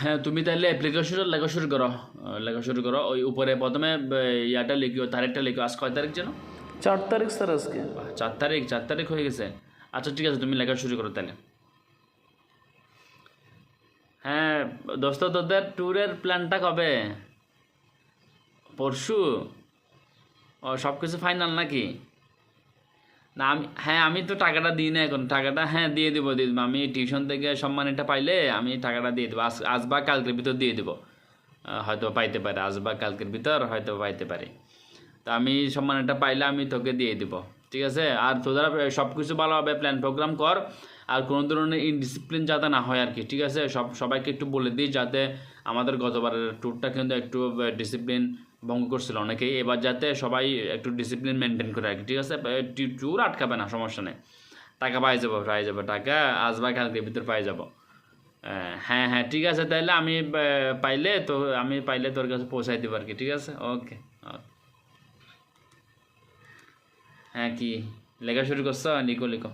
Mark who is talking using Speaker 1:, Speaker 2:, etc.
Speaker 1: হ্যাঁ, তুমি তাহলে অ্যাপ্লিকেশনটা লেখা শুরু করো। ওই উপরে প্রথমে ইয়াটা লিখিও, তারিখটা লিখো। আজ কয় তারিখ যেন?
Speaker 2: 4 তারিখ স্যার আজকে।
Speaker 1: 4 তারিখ। 4 তারিখ হয়ে গেছে। আচ্ছা ঠিক আছে, তুমি লেখা শুরু করো তাহলে। হ্যাঁ দোস্ত, তোদের ট্যুরের প্ল্যানটা কবে? পরশু? ও, সব কিছু ফাইনাল নাকি? না আমি তো টাকাটা দিই না এখন। টাকাটা দিয়ে দিব। আমি টিউশন থেকে সম্মানিটা পাইলে আমি টাকাটা দিয়ে দেবো। আজ বা কালকের ভিতর দিয়ে দেবো। হয়তো পাইতে পারে, আজ বা কালকের ভিতর হয়তো পাইতে পারে। তো আমি সম্মানিটা পাইলে আমি তোকে দিয়ে দিব, ঠিক আছে? আর তোরা সব কিছু ভালোভাবে প্ল্যান প্রোগ্রাম কর। আর কোনো ধরনের ইনডিসিপ্লিন যাতে না হয় আর কি, ঠিক আছে? সবাইকে একটু বলে দিই, যাতে আমাদের গতবারের ট্যুরটা কিন্তু একটু ডিসিপ্লিন ভঙ্গ করছিল অনেকেই। এবার যাতে সবাই একটু ডিসিপ্লিন মেনটেন করে আর কি, ঠিক আছে? ট্যুর আটকাবে না, সমস্যা নেই। টাকা পাই যাবো টাকা আজ বা কালকের ভিতর পাই যাবো। হ্যাঁ হ্যাঁ, ঠিক আছে। তাহলে আমি পাইলে তোর কাছে পৌঁছাই দেবো আর কি, ঠিক আছে? ওকে। হ্যাঁ, কি লেখা শুরু করছো? লিখো লিখো।